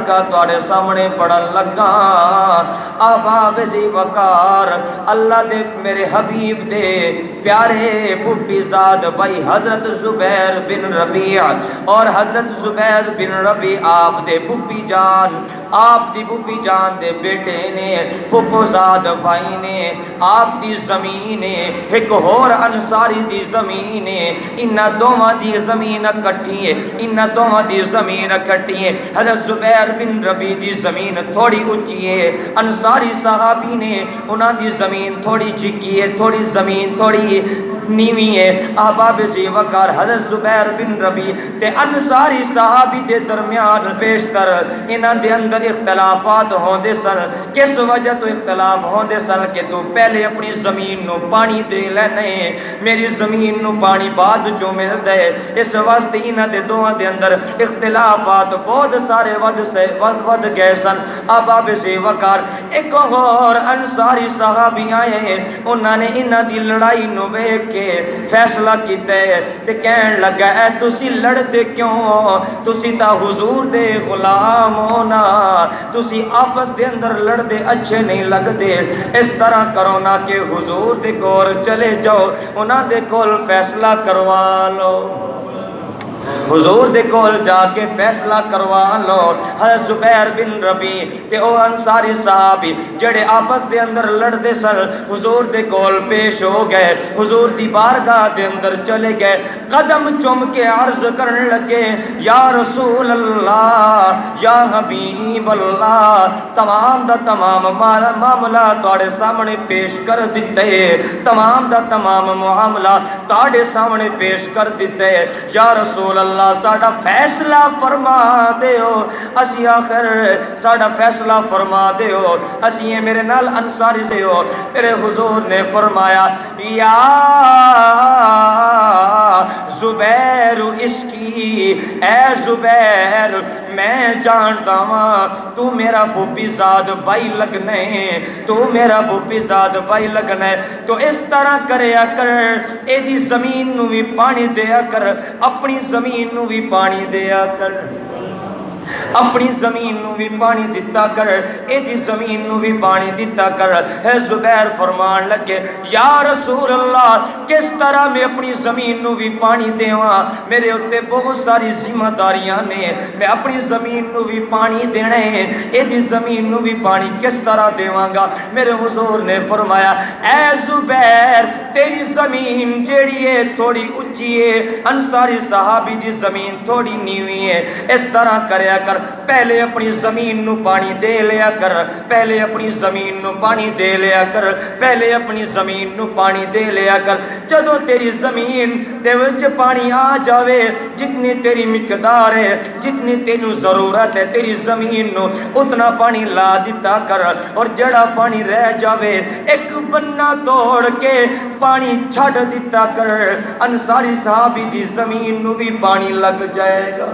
کا تواڈے سامنے پڑھن لگا احباب زی وقار اللہ دے میرے حبیب دے پیارے پھوپھی زاد بھائی حضرت زبیر بن ربیع اور حضرت زبیر بن ربیع آپ دے پھوپھی جان آپ دی پھوپھی جان دے بیٹے نے پھوپھو زاد بھائی نے آپ دی زمین ایک ہور انصاری دی زمین انہاں دوواں دی زمین اکٹھی ہے انہاں دوواں دی زمین اکٹھی ہے حضرت زبیر بن ربیع دی زمین تھوڑی اونچی ہے انصاری صحابی نے انہاں دی زمین تھوڑی چکی ہے تھوڑی زمین تھوڑی نیوی ہے احباب زی وقار حضرت زبیر بن ربیع تے انصاری صحابی دے درمیان بیشتر انہاں دے اندر اختلافات ہوندے سن کس وجہ تو اختلاف ہوندے سن کہ تو پہلے اپنی زمین نو پانی دے لینے میری زمین نو پانی بعد جو مل دے اس واسطے انہاں دے دوواں دے اندر اختلافات بہت سارے ود گئے سن احباب زی وقار ایک اور انصاری صحابی آئے انہاں نے انہاں دی لڑائی نو ویکھ کے فیصلہ کیتا ہے تے کہن لگا اے تسی لڑتے کیوں تسی تا حضور دے غلام ہونا تسی آپس دے اندر لڑتے اچھے نہیں لگتے اس طرح کرو نا کہ حضور دے کول چلے جاؤ انہاں دے کول فیصلہ کروا لو حضور دے کول جا کے فیصلہ کروا لو حضرت زبیر بن ربیع تے او انصاری صحابی جڑے آپس دے اندر لڑدے سن حضور دے کول پیش ہو گئے حضور دی بارگاہ دے اندر چلے گئے قدم چوم کے عرض کرنے لگے یا رسول اللہ یا حبیب اللہ تمام دا تمام معاملہ تواڈے سامنے پیش کر دتے تمام دا تمام معاملہ تواڈے سامنے پیش کر دتے یا رسول اللہ ساڈا فیصلہ فرما دیو اسی آخر ساڈا فیصلہ فرما دیو اسی میرے نال انصاری سے ہو میرے حضور نے فرمایا یا زبیر اس کی اے زبیر میں جانتا ہوں تو میرا پھوپھی زاد بھائی لگنے تو میرا پھوپھی زاد بھائی لگنے تو اس طرح کریا کر اے دی زمین نو بھی پانی دیا کر اپنی زمین نو بھی پانی دیا کر اپنی زمین نو بھی پانی دیتا کر اے دی زمین نو بھی پانی دیتا کر ہے زبیر فرمان لگے یا رسول اللہ کس طرح میں اپنی زمین نو بھی پانی دیواں میرے اتے بہت ساری ذمہ داریاں نے میں اپنی زمین نو بھی پانی دینے اے دی زمین نو بھی پانی کس طرح دیواں گا میرے حضور نے فرمایا اے زبیر تیری زمین جیڑی ہے تھوڑی اونچی ہے انصاری صحابی دی زمین تھوڑی نیوی ہے اس طرح کریا کر پہلے اپنی زمین نو پانی دے لیا کر پہلے اپنی زمین نو پانی دے لیا کر پہلے اپنی زمین نو پانی دے لیا کر جدو تیری زمین دے وچ پانی آ جاوے جتنی تیری مقدار ہے جتنی تینو ضرورت ہے تیری زمین نو اتنا پانی لا دیتا کر اور جڑا پانی رہ جاوے ایک بننا توڑ کے پانی چھڑ دیتا کر انصاری صحابی دی زمین نو بھی پانی لگ جائے گا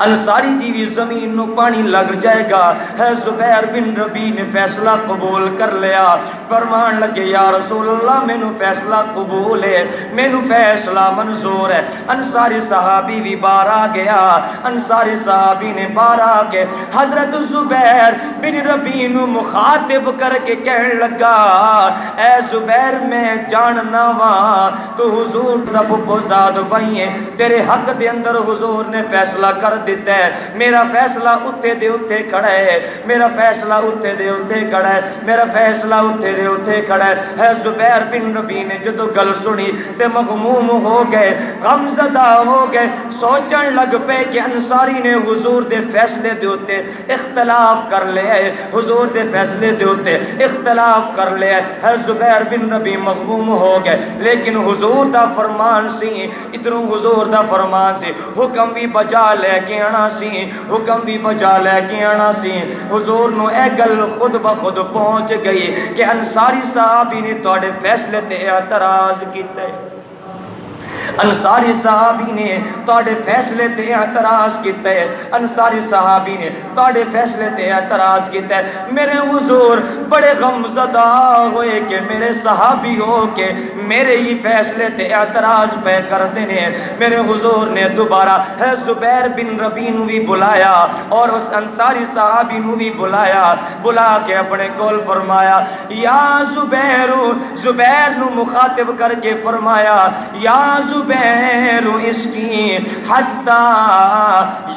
انصاری دی بھی زمین نو پانی لگ جائے گا ہے زبیر بن ربیع نے فیصلہ قبول کر لیا فرمان لگے یا رسول اللہ میں نو فیصلہ قبول ہے میں نو فیصلہ منظور ہے انصاری صحابی بھی باہر آ گیا انصاری صحابی نے باہر آ کے حضرت زبیر بن ربیع نو مخاطب کر کے کہنے لگا اے زبیر میں جاننا وا تو حضور دا پھوپھو زاد بھائی ہے تیرے حق دے اندر حضور نے فیصلہ کر دیتا ہے میرا فیصلہ اتھے دے اتھے کھڑا ہے میرا فیصلہ اتھے دے اتھے کھڑا ہے میرا فیصلہ اتھے دے اتھے کھڑا ہے زبیر بن ربیع نے جدو گل سنی تے مغموم ہو گئے غم زدہ ہو گئے سوچن لگ پے کہ انصاری نے حضور دے فیصلے دے اتھے اختلاف کر لے حضور دے فیصلے دے اتھے اختلاف کر لے زبیر بن ربیع مغموم ہو گئے لیکن حضور دا فرمان سی ادھروں حضور دا فرمان سی حکم بھی بجا لے کے آنا سی حکم بھی بجا لے کے آنا سی حضور نو اے گل خود بخود پہنچ گئی کہ انصاری صحابی نے تواڈے فیصلے تے اعتراض کیتا ہے انصاری صحابی نے تواڈے فیصلے تے اعتراض کیتا ہے، انصاری صحابی نے تواڈے فیصلے تے اعتراض کیتا ہے۔ میرے حضور بڑے غم زدہ ہوئے کہ میرے صحابی ہو کے میرے ہی فیصلے تے اعتراض پہ کر دینے۔ میرے حضور نے دوبارہ زبیر بن ربیع نو بھی بلایا اور اس انصاری صحابی نو بھی بلا کے اپنے کول فرمایا یا زبیر، زبیر نو مخاطب کر کے فرمایا یا زبیر اسکی حتی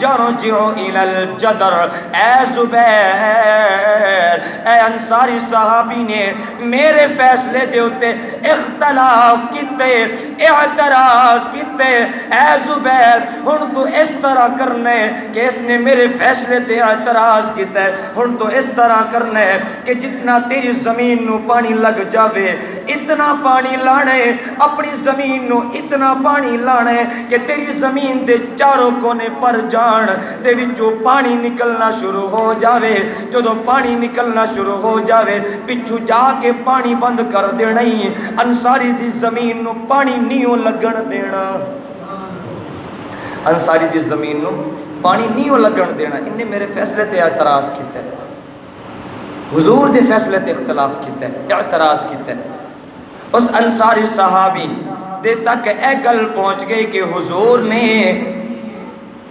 یرجع الی الجدر، اے زبیر، اے انصاری صحابی نے میرے فیصلے دے اتے اختلاف کیتے، اعتراض کیتے، اے زبیر ہن تو اس طرح کرنا ہے کہ اس نے میرے فیصلے تے اعتراض کیتا ہے، ہن تو اس طرح کرنا ہے کہ جتنا تیری زمین نو پانی لگ جاوے اتنا پانی لانا ہے، اپنی زمین نو اتنا پانی لانا ہے کہ تیری زمین دے چاروں کونے پر جان تے وچوں پانی نکلنا شروع ہو جاوے۔ جدوں پانی نکلنا شروع ہو جاوے پچھو جا کے پانی بند کر دینا ہی، انصاری دی زمین نو پانی نہیں لگن دینا، انصاری دی زمین نو پانی نہیں لگن دینا۔ انہیں میرے فیصلے تے اعتراض کیتا ہے، حضور دے فیصلے تے اختلاف کیتا ہے، اعتراض کیتا ہے۔ اس انصاری صحابی دے تک اے گل پہنچ گئی کہ حضور نے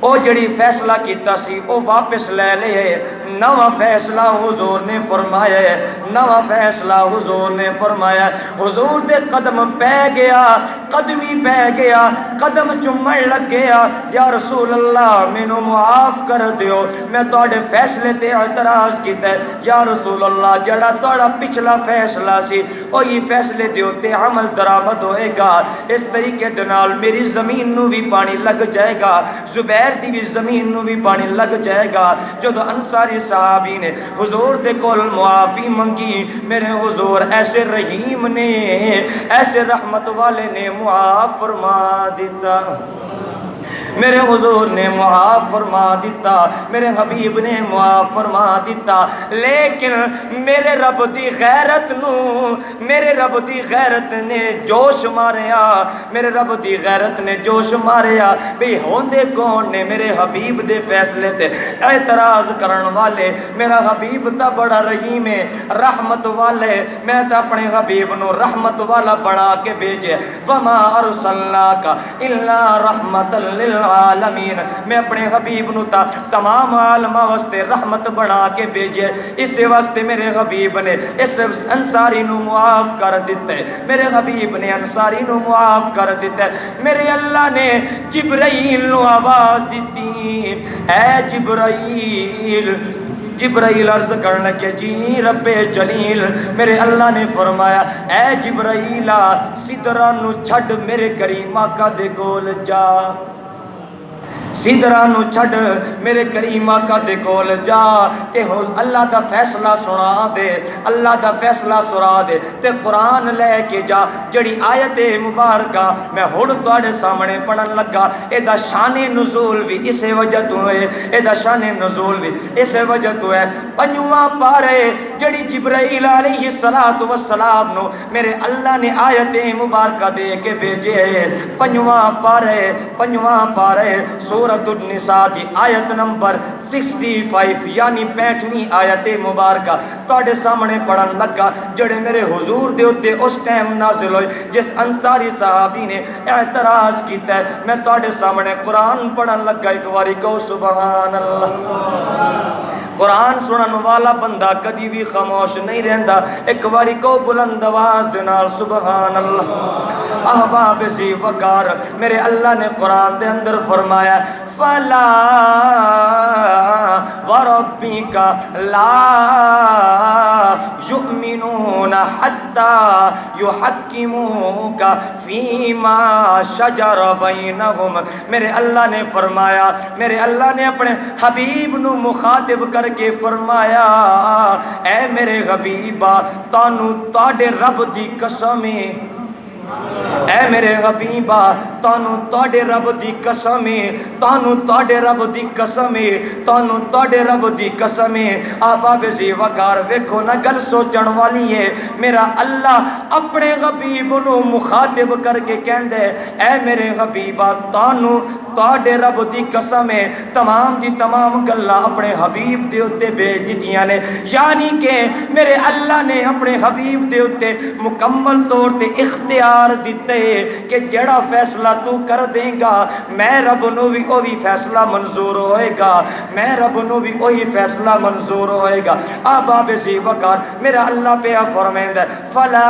او جڑی فیصلہ کیتا سی او واپس لے لے، نواں فیصلہ حضور نے فرمایا ہے، نواں فیصلہ حضور نے فرمایا۔ حضور دے قدم پہ گیا، قدمی پہ گیا، قدم چومن لگ گیا، یا رسول اللہ مینوں معاف کر دیو، میں تواڈے فیصلے تے اعتراض کیتا ہے، یا رسول اللہ جڑا تواڈا پچھلا فیصلہ سی وہی فیصلے دے اوتے عمل درآمد ہوئے گا، اس طریقے دے نال میری زمین نو بھی پانی لگ جائے گا، زبیر دی بھی زمین نو بھی پانی لگ جائے گا۔ جدو انصاری صحابی نے حضور دے کول معافی منگی، میرے حضور ایسے رحیم نے، ایسے رحمت والے نے معاف فرما دیتا، میرے حضور نے معاف فرما دیتا، میرے حبیب نے معاف فرما دیتا۔ لیکن میرے رب دی غیرت نو، میرے رب دی غیرت نے جوش ماریا، میرے رب دی غیرت نے جوش ماریا بھی ہوندے کون نے میرے حبیب دے فیصلے تے اعتراض کرن والے۔ میرا حبیب تا بڑا رحیم ہے، رحمت والے، میں تا اپنے حبیب نو رحمت والا بنا کے بھیجے، وما ارسلناک الا رحمت للعالمین، میں اپنے حبیب نو تا تمام عالم واسطے رحمت بنا کے بھیجے، اس واسطے میرے حبیب نے اس انصاری نو معاف کر دیتا ہے، میرے حبیب نے انصاری نو معاف کر دیتا ہے۔ میرے اللہ نے جبرائیل نو آواز دیتی، اے جبرائیل، جبرائیل عرض کرنے کے جی رب جلیل، میرے اللہ نے فرمایا اے جبرائیل سدرہ نو چھڈ میرے کریم آقا دے کول جا، سدرہ نو چھڈ میرے کریم آقا دے کول جا تے اللہ دا فیصلہ سنا دے، اللہ دا فیصلہ سنا دے تے قرآن لے کے جا۔ جڑی آیت مبارکہ میں ہن تواڈے سامنے پڑھن لگا، اے دا شان نزول بھی اسے وجہ تو ہے، اے دا شان نزول بھی اسے وجہ تو ہے۔ پنجواں پارے جڑی جبرائیل علیہ السلام نو میرے اللہ نے آیت مبارکہ دے کے بھیجے، پنجواں پارے سورۃ النساء دی آیت نمبر 65 یعنی 65ویں آیت مبارکہ تواڈے سامنے پڑھن لگا، جڑے میرے حضور دے اوتے اس ٹائم نازل ہوئے جس انصاری صحابی نے اعتراض کیتا ہے۔ میں تواڈے سامنے قرآن پڑھن لگا، ایک واری کہو سبحان اللہ۔ قرآن سنن والا بندہ کدی بھی خاموش نہیں رہندا، ایک واری کہو بلند آواز دے نال سبحان اللہ۔ احباب سی وقار، میرے اللہ نے قرآن دے اندر فرمایا فلا وربک لا یؤمنون حتی یحکموک فیما شجر بینہم۔ میرے اللہ نے فرمایا، میرے اللہ نے اپنے حبیب نو مخاطب کر کے فرمایا اے میرے حبیبا تانوں تاڈے رب دی قسم ہے، اے میرے حبیبا تانوں تواڈے رب دی قسم ہے، تانوں تواڈے رب دی قسم ہے، تانوں تواڈے رب دی قسم ہے۔ آبا بزی وقار ویکھو نا گل سوچن والی ہے۔ میرا اللہ اپنے حبیب نو مخاطب کر کے کہندا ہے اے میرے حبیبا تانوں تواڈے رب دی قسم ہے، تمام دی تمام گلاں اپنے حبیب دے اوتے بھیج دتیاں نے، یعنی کہ میرے اللہ نے اپنے حبیب دے اوتے مکمل طور تے اختیار دیتے کہ جڑا فیصلہ تو کر دیں گا میں رب نو بھی وہی فیصلہ منظور ہوئے گا، میں رب نو بھی وہی فیصلہ منظور ہوئے گا۔ آبا بزی وقار میرا اللہ پہ فرمائندا ہے فلا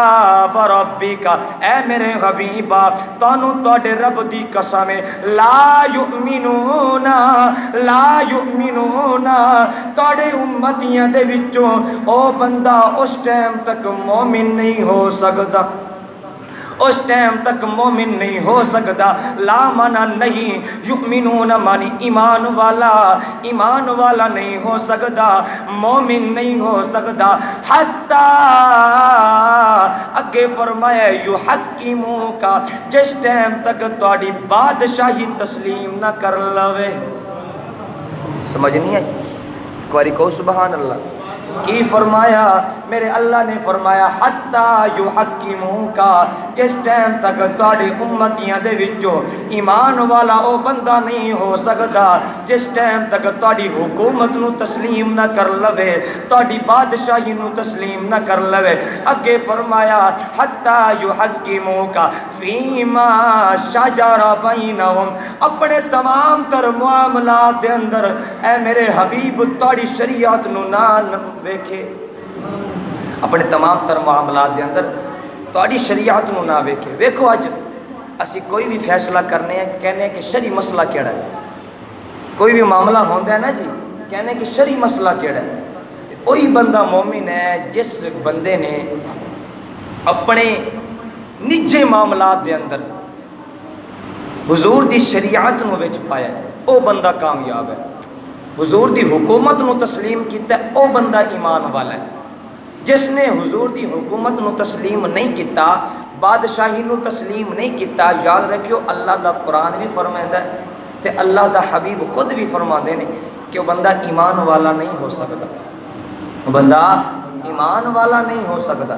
بربک اے میرے حبیبا تانوں تواڈے رب دی قسم ہے لا یؤمنون تواڈے امتیاں دے وچوں او بندہ اس ٹائم تک مومن نہیں ہو سکتا، اس ٹائم تک مومن نہیں ہو سکتا۔ لا مانا نہیں، یؤمنون مانی ایمان والا نہیں ہو سکتا، مومن نہیں ہو سکتا۔ حتی اگے فرمایا یحکموک جس ٹائم تک تواڈی بادشاہی تسلیم نہ کر لوے۔ سمجھ نہیں آئی؟ ایک باری کہو سبحان اللہ۔ کی فرمایا؟ میرے اللہ نے فرمایا حتی یحکموک جس ٹائم تک تواڈی امتیاں دے وچوں ایمان والا او بندہ نہیں ہو سکتا جس ٹائم تک تواڈی حکومت نو تسلیم نہ کر لوے، تواڈی بادشاہی نو تسلیم نہ کر لوے۔ اگے فرمایا حتی یحکموک فیما شجر بینہم اپنے تمام تر معاملات دے اندر اے میرے حبیب تواڈی شریعت نو نہ ویکھے، اپنے تمام تر معاملات دے اندر تواڈی شریعت نو نہ ویکھے۔ ویکھو اج اسی کوئی بھی فیصلہ کرنے ہیں کہنے ہیں کہ شرعی مسئلہ کیڑا ہے، کوئی بھی معاملہ ہوندا ہے نا جی کہنے کہ شرعی مسئلہ کیڑا ہے، تے وہی بندہ مومن ہے جس بندے نے اپنے نجی معاملات دے اندر حضور دی شریعت نو وچ پایا ہے، او بندہ کامیاب ہے۔ حضور دی حکومت نو تسلیم کیتا ہے او بندہ ایمان والا ہے۔ جس نے حضور دی حکومت نو تسلیم نہیں کیتا، بادشاہی نو تسلیم نہیں کیتا، یاد رکھیو اللہ دا قرآن بھی فرمائندا ہے تے اللہ دا حبیب خود بھی فرماندے نے کہ وہ بندہ ایمان والا نہیں ہو سکتا، وہ بندہ ایمان والا نہیں ہو سکتا۔